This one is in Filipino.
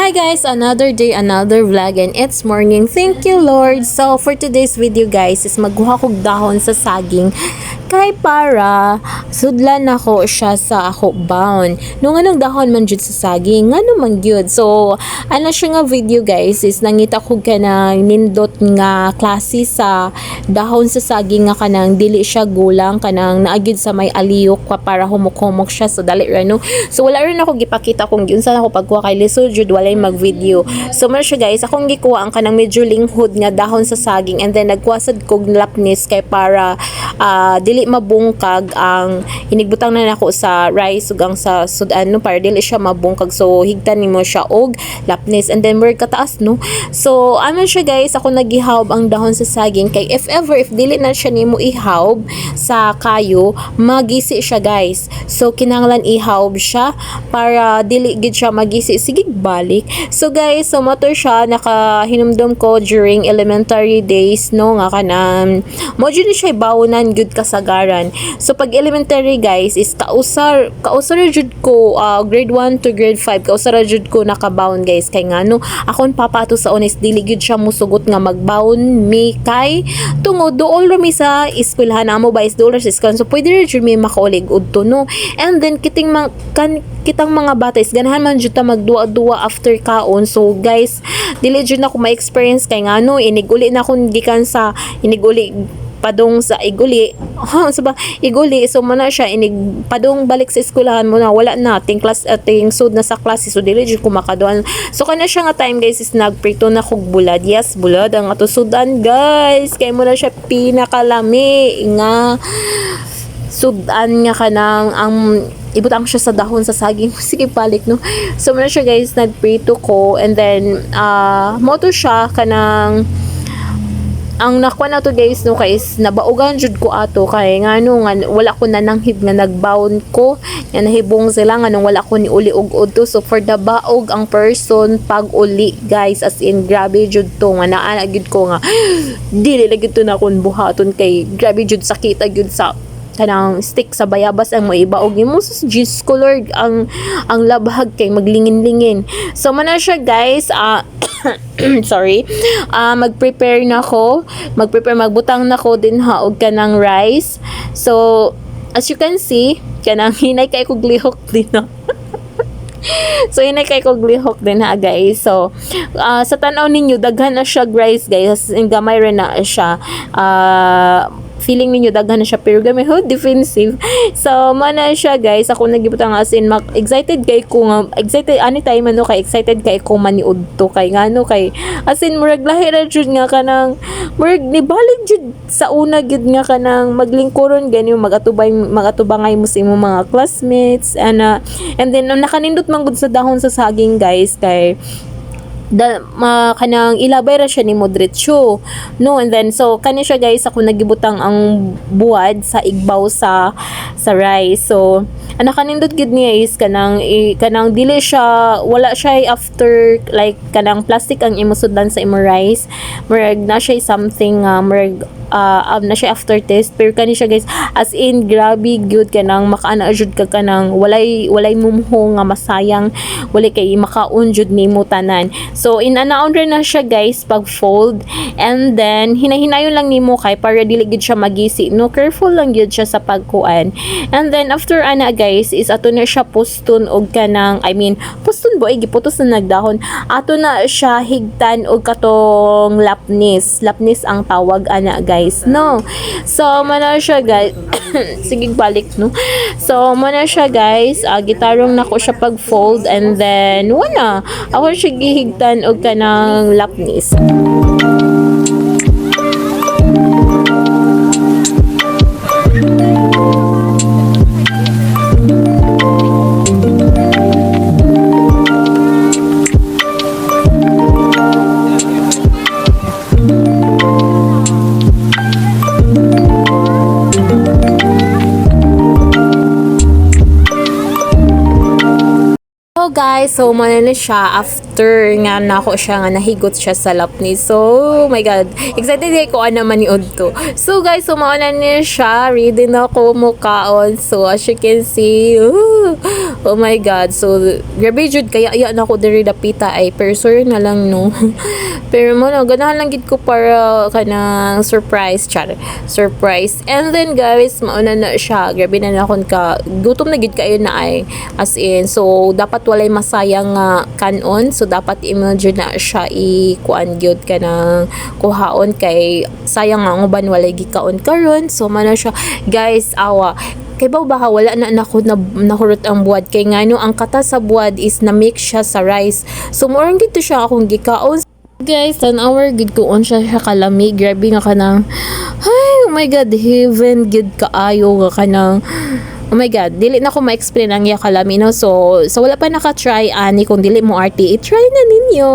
Hi guys, another day, another vlog, and it's morning. Thank you Lord. So for today's video guys is magkuha kog dahon sa saging kay para sudlan ako siya sa ako baon. Nung anong dahon man jud sa saging, ngano man gyud. So ano siya nga video guys is nangita ko kanang nindot nga klase sa dahon sa saging nga kanang dili siya gulang, kanang naagid sa may aliyok pa para humok-humok siya. So dali ra no. So wala rin ako gipakita kung gyud sa ako pagkuha kay lisod jud walay mag-video. So man siya guys, akong gikuha ang kanang medyo linghod nga dahon sa saging, and then nagkuasad kog lapnis kay para dili mabungkag ang hinigbutang na nako sa rice ug ang sa sudan no, para dili siya mabungkag. So higtan nimo siya og lapnis, and then more kataas no. So ano siya guys, ako nagihawb ang dahon sa saging kay if dili na siya nimo ihawb sa kayo, magisi siya guys. So kinahanglan ihawb siya para dili gid siya magisi sige balik. So guys, so motor siya nakahinumdum ko during elementary days no, nga kanang mo jud siya bawunan good kasagaran. So pag elementary guys is kausar jud ko grade 1 to grade 5 kausar jud ko nakabawon guys kay ngano akon papa to sa honest dili gud siya musugot nga magbawon mi kay tungod dool ra mi sa eskwelahan amo ba is dool sa eskwelahan, so pwede ra jud mi makaulig udto no. And then kitang mga bata is ganahan man jud ta magduwa-duwa after kaon. So guys, dili jud na ko ma-experience kay ngano iniguli na kun gikan sa iniguli padong sa iguli iguli, so mana siya padong balik sa eskwelahan mo na wala na ting class ating sud na sa klase, so dili jud ko makaduan. So kana siya nga time guys is nagprito na kog bulad. Yes, bulad ang ato sudan guys kay mo na siya pinakalami nga sudan nga kanang ang ibutang siya sa dahon sa saging sige balik no. So muna siya guys nagprito ko, and then moto siya kanang ang nakuha na to guys no kay is nabaugan jud ko ato kay ngano nga wala ko nananghid nga nagbawon ko yan nahibong sila nga nung wala ko ni uli og udto. So for the baog ang person pag uli guys, as in grabe jud to nga naa gid ko nga dili lagi to na kun buhaton kay grabe jud sakit gyud sa kanang stick sa bayabas ang maibaog nimo sa juice color ang labhag kay maglingin-lingin. So man siya guys sorry, mag-prepare magbutang na ko din ha og kanang rice. So as you can see kanang hinay kay kog lihok din no. So yun ay kay kog lihok din ha guys. So sa tanaw ninyo daghan na siya rice guys, in gamay ra na siya. Feeling ninyo daghan na siya pero gamay defensive. So mana siya guys, ako nagibutang as in excited kay ko nga excited anytime ano kay excited kay ko maniud to kay ngano kay as in murag lahi ra jud nga kanang murag nibalik jud sa una gid nga kanang maglingkuron gani magatubangay mo sa imong mga classmates and then nakanindot man gud sa dahon sa saging guys kay kanang ilabay ra siya ni moderatyo no. And then so kani siya guys, ako nagibutang ang buwad sa igbaw sa rice. So ana kanindot gid niya is kanang dili siya wala siya after like kanang plastic ang imusudlan sa imo rice, murag na siya something murag na siya after taste pero kani siya guys as in grabe good kanang makaana jud ka kanang walay mumho nga masayang walay kay makaon jud nimo tanan. So inanaon ra na siya guys pag fold, and then hinahinayon lang nimo kay para dili gid siya magisi no, careful lang gyud siya sa pagkuan. And then after ana guys is ato na siya puston og kanang puston boy giputos na nagdahon, ato na siya higtan og katong lapnis ang tawag ana guys no. So mana siya guys sige balik no. So mana siya guys gitarong nako siya pag fold, and then wala ako siya gihigtan og kanang lapnis. Guys, so man na siya after nga nako siya nga nahigot siya sa lapni. So, oh my god. Excited ko naman ni Udto. So guys, so mauna niya siya. Ready na ako mukaon. So as you can see, oh my god. So grabe jud kaya iya na ako diri dapita ay pero na lang no. Pero mo no, ganahan lang gid ko para kanang surprise char. Surprise. And then guys, mauna na siya. Grabe na akon ka gutom na gid kayo na ay as in. So dapat walay masayang kanon. So dapat imagine na siya i-kuan gyud ka ng kuhaon kay sayang nga uban walay gikaon karon. So man siya guys awa kay baka wala na nako na nahurot ang buwad kay ngano ang kata sa buwad is na mix siya sa rice. So morang gito siya akong gikaon. Guys, an hour gid ko on siya kalamig. Grabe nga kanang ay oh my god, heaven gid kaayo nga kanang oh my god, dili na ko ma-explain ang iya kalami no. So wala pa naka-try ani kung dili mo RT, i-try na ninyo.